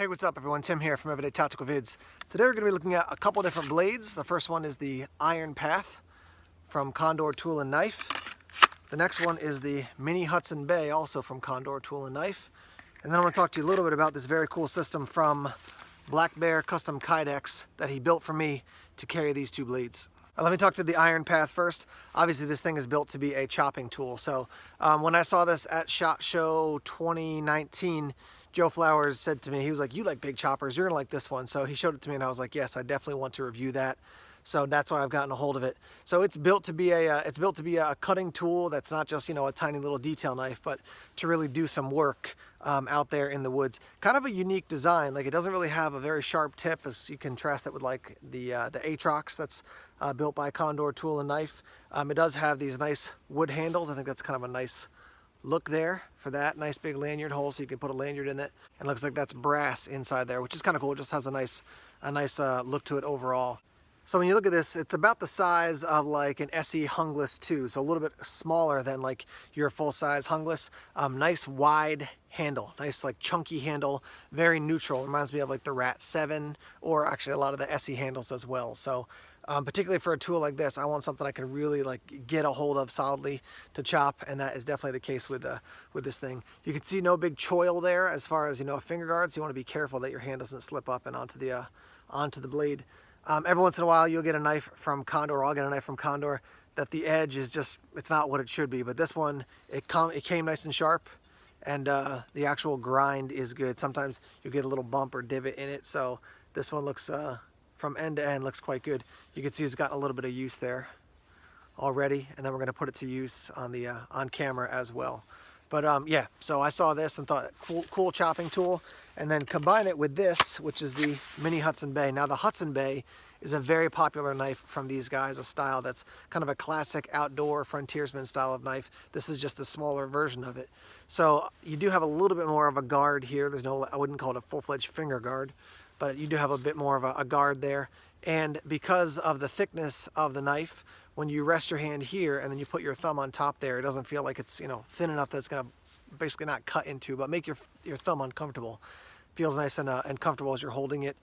Hey, what's up everyone? Tim here from Everyday Tactical Vids. Today we're going to be looking at a couple different blades. The first one is the Iron Path from Condor Tool and Knife. The next one is the Mini Hudson Bay, also from Condor Tool and Knife. And then I want to talk to you a little bit about this very cool system from Black Bear Custom Kydex that he built for me to carry these two blades. Let me talk to the Iron Path first. Obviously this thing is built to be a chopping tool. So when I saw this at SHOT Show 2019, Joe Flowers said to me, he was like, "You like big choppers, you're gonna like this one." So he showed it to me and I was like, yes, I definitely want to review that. So that's why I've gotten a hold of it. So it's built to be a cutting tool that's not just, a tiny little detail knife, but to really do some work out there in the woods. Kind of a unique design. Like, it doesn't really have a very sharp tip, as you contrast it with like the Atrox that's built by Condor Tool and Knife. It does have these nice wood handles. I think that's kind of a nice look there for that. Nice big lanyard hole, so you can put a lanyard in it. And it looks like that's brass inside there, which is kind of cool. It just has a nice look to it overall. So when you look at this, it's about the size of like an SE Hungless 2, so a little bit smaller than like your full-size Hungless. Nice wide handle, nice like chunky handle, very neutral. Reminds me of like the Rat 7, or actually a lot of the SE handles as well. So particularly for a tool like this, I want something I can really like get a hold of solidly to chop, and that is definitely the case with this thing. You can see no big choil there as far as a finger guard, so you want to be careful that your hand doesn't slip up and onto the blade. Every once in a while you'll get a knife from Condor, or I'll get a knife from Condor, that the edge is just, it's not what it should be. But this one, it came nice and sharp, and the actual grind is good. Sometimes you'll get a little bump or divot in it, so this one looks, from end to end, looks quite good. You can see it's got a little bit of use there already, and then we're going to put it to use on camera as well. But yeah, so I saw this and thought, cool chopping tool, and then combine it with this, which is the Mini Hudson Bay. Now the Hudson Bay is a very popular knife from these guys, a style that's kind of a classic outdoor frontiersman style of knife. This is just the smaller version of it. So you do have a little bit more of a guard here. There's no, I wouldn't call it a full-fledged finger guard, but you do have a bit more of a guard there. And because of the thickness of the knife, when you rest your hand here and then you put your thumb on top there, it doesn't feel like it's thin enough that it's gonna basically not cut into, but make your thumb uncomfortable. Feels nice and comfortable as you're holding it.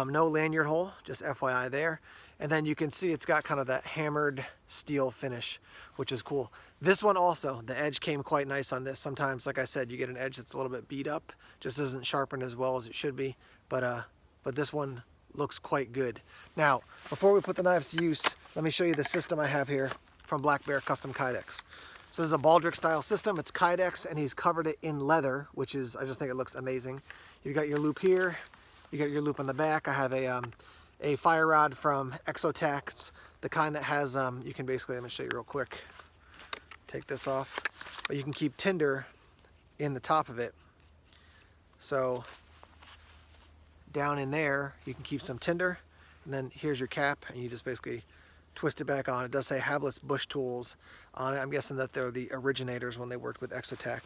No lanyard hole, just FYI there. And then you can see it's got kind of that hammered steel finish, which is cool. This one also, the edge came quite nice on this. Sometimes, like I said, you get an edge that's a little bit beat up, just isn't sharpened as well as it should be. But this one looks quite good. Now, before we put the knives to use, let me show you the system I have here from Black Bear Custom Kydex. So this is a Baldric style system. It's Kydex, and he's covered it in leather, which is, I just think it looks amazing. You've got your loop here, you got your loop on the back. I have a fire rod from Exotac. It's the kind that has, you can basically, let me show you real quick. Take this off, but you can keep tinder in the top of it. So down in there, you can keep some tinder, and then here's your cap, and you just basically twist it back on. It does say Habless Bush Tools on it. I'm guessing that they're the originators when they worked with Exotac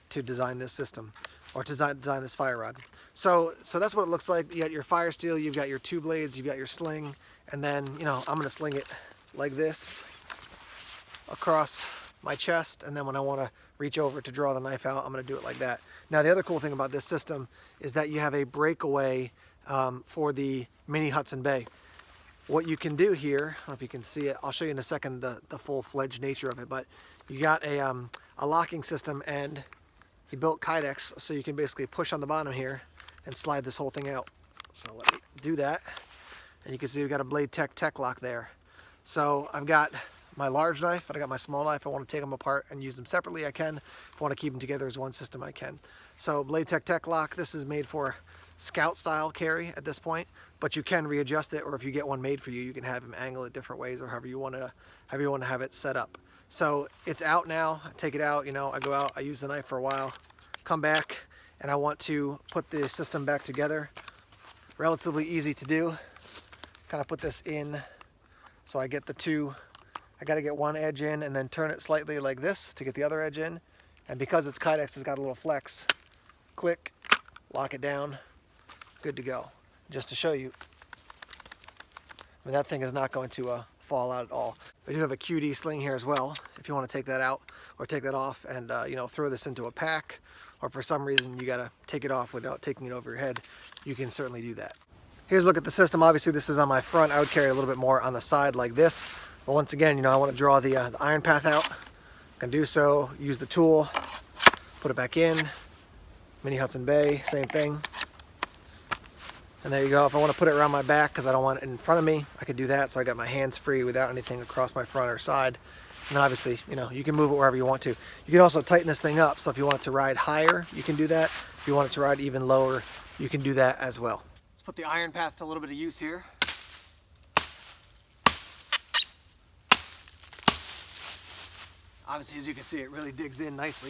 to design this system, or to design this fire rod. So that's what it looks like. You got your fire steel, you've got your two blades, you've got your sling, and then I'm gonna sling it like this across my chest, and then when I want to reach over to draw the knife out, I'm going to do it like that. Now the other cool thing about this system is that you have a breakaway for the Mini Hudson Bay. What you can do here, I don't know if you can see it, I'll show you in a second the full-fledged nature of it, but you got a locking system, and he built Kydex, so you can basically push on the bottom here and slide this whole thing out. So let me do that, and you can see we've got a Blade Tech lock there. So I've got my large knife, but I got my small knife. I want to take them apart and use them separately, I can. If I want to keep them together as one system, I can. So Blade Tech lock, this is made for scout style carry at this point, but you can readjust it, or if you get one made for you, you can have them angle it different ways, or however you want to have it set up. So it's out now. I take it out, I go out, I use the knife for a while, come back, and I want to put the system back together. Relatively easy to do. Kind of put this in, so I get the two. I got to get one edge in and then turn it slightly like this to get the other edge in. And because it's Kydex, it's got a little flex. Click, lock it down, good to go. Just to show you, I mean, that thing is not going to fall out at all. We do have a QD sling here as well, if you want to take that out or take that off and throw this into a pack, or for some reason you gotta take it off without taking it over your head, you can certainly do that. Here's a look at the system. Obviously this is on my front. I would carry it a little bit more on the side like this. But once again, I want to draw the iron path out. I can do so, use the tool, put it back in. Mini Hudson Bay, same thing. And there you go. If I want to put it around my back because I don't want it in front of me, I could do that. So I got my hands free without anything across my front or side. And then obviously, you can move it wherever you want to. You can also tighten this thing up. So if you want it to ride higher, you can do that. If you want it to ride even lower, you can do that as well. Let's put the iron path to a little bit of use here. Obviously, as you can see, it really digs in nicely.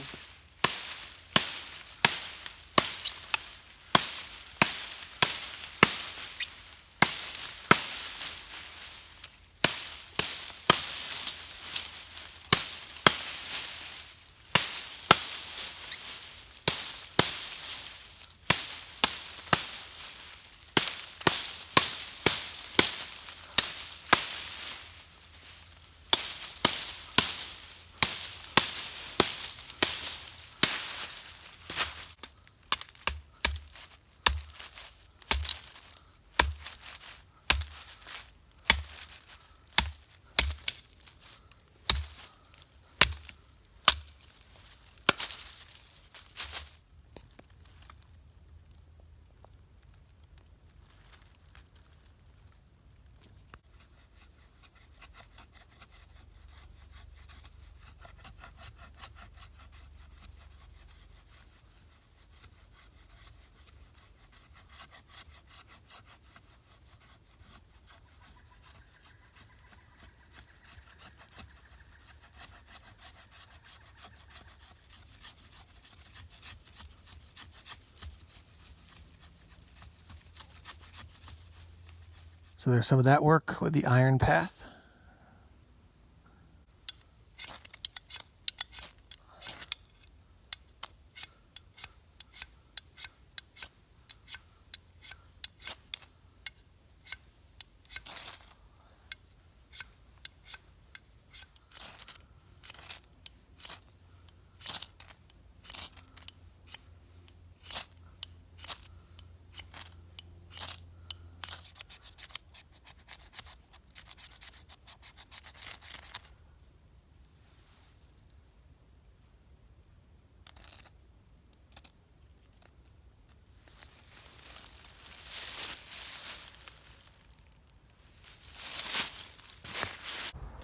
So there's some of that work with the iron path.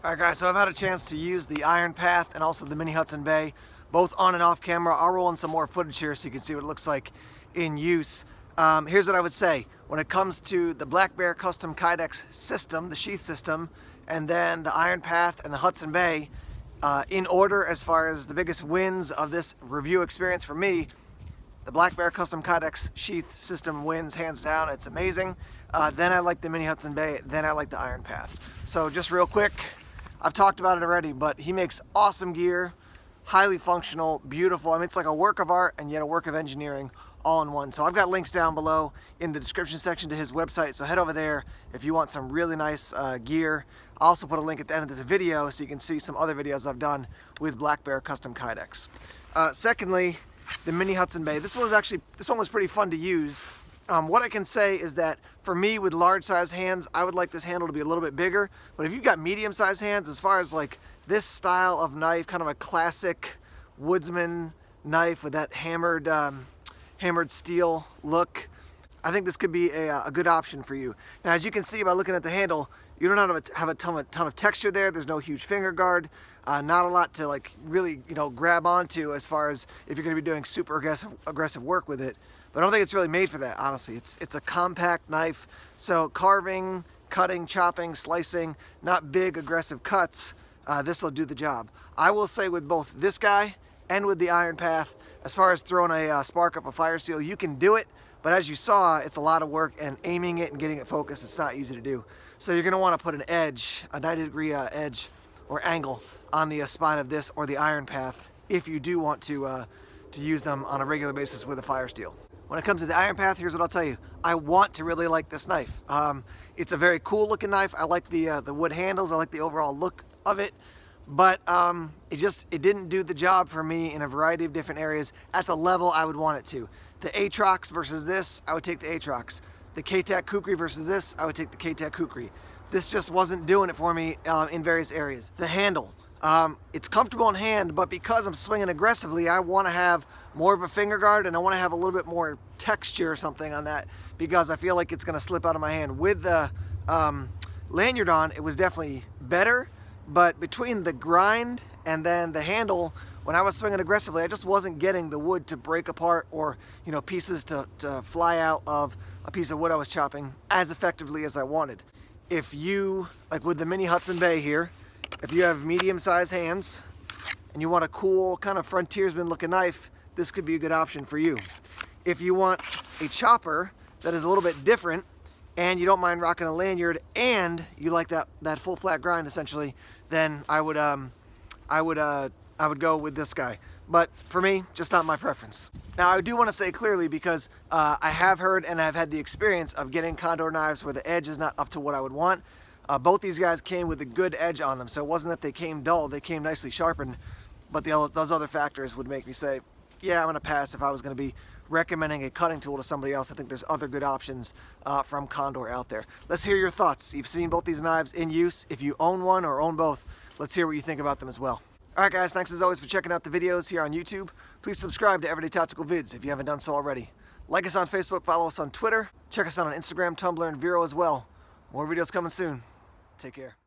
Alright guys, so I've had a chance to use the iron path and also the Mini Hudson Bay, both on and off camera. I'll roll in some more footage here so you can see what it looks like in use. Here's what I would say. When it comes to the Black Bear Custom Kydex system, the sheath system, and then the iron path and the Hudson Bay, in order as far as the biggest wins of this review experience for me, the Black Bear Custom Kydex sheath system wins hands down. It's amazing. Then I like the Mini Hudson Bay, then I like the iron path. So just real quick, I've talked about it already, but he makes awesome gear, highly functional, beautiful. I mean, it's like a work of art and yet a work of engineering all in one. So I've got links down below in the description section to his website, so head over there if you want some really nice gear. I'll also put a link at the end of this video so you can see some other videos I've done with Black Bear Custom Kydex. Secondly, the Mini Hudson Bay. This one was pretty fun to use. What I can say is that for me with large size hands, I would like this handle to be a little bit bigger, but if you've got medium sized hands, as far as like this style of knife, kind of a classic woodsman knife with that hammered steel look, I think this could be a good option for you. Now, as you can see by looking at the handle, you don't have a ton of texture there. There's no huge finger guard, not a lot to like really grab onto as far as if you're going to be doing super aggressive work with it. But I don't think it's really made for that, honestly. It's a compact knife, so carving, cutting, chopping, slicing, not big aggressive cuts, this will do the job. I will say with both this guy and with the iron path, as far as throwing a spark up a fire steel, you can do it, but as you saw, it's a lot of work, and aiming it and getting it focused, it's not easy to do. So you're going to want to put an edge, a 90-degree edge or angle on the spine of this or the iron path if you do want to use them on a regular basis with a fire steel. When it comes to the iron path, here's what I'll tell you. I want to really like this knife. It's a very cool looking knife. I like the wood handles. I like the overall look of it. but it didn't do the job for me in a variety of different areas at the level I would want it to. The Atrox versus this, I would take the Atrox. The K-Tac Kukri versus this, I would take the K-Tac Kukri. This just wasn't doing it for me in various areas. The handle, it's comfortable in hand, but because I'm swinging aggressively, I want to have more of a finger guard and I want to have a little bit more texture or something on that because I feel like it's going to slip out of my hand. With the lanyard on, it was definitely better, but between the grind and then the handle, when I was swinging aggressively, I just wasn't getting the wood to break apart or, you know, pieces to fly out of a piece of wood I was chopping as effectively as I wanted. If you, like with the Mini Hudson Bay here, if you have medium-sized hands and you want a cool kind of frontiersman looking knife, this could be a good option for you. If you want a chopper that is a little bit different and you don't mind rocking a lanyard and you like that full flat grind essentially, then I would go with this guy. But for me, just not my preference. Now I do want to say clearly, because I have heard and I've had the experience of getting Condor knives where the edge is not up to what I would want. Both these guys came with a good edge on them, so it wasn't that they came dull, they came nicely sharpened, but those other factors would make me say, yeah, I'm gonna pass. If I was gonna be recommending a cutting tool to somebody else, I think there's other good options from Condor out there. Let's hear your thoughts. You've seen both these knives in use. If you own one or own both, let's hear what you think about them as well. Alright guys, thanks as always for checking out the videos here on YouTube. Please subscribe to Everyday Tactical Vids if you haven't done so already. Like us on Facebook, follow us on Twitter, check us out on Instagram, Tumblr, and Vero as well. More videos coming soon. Take care.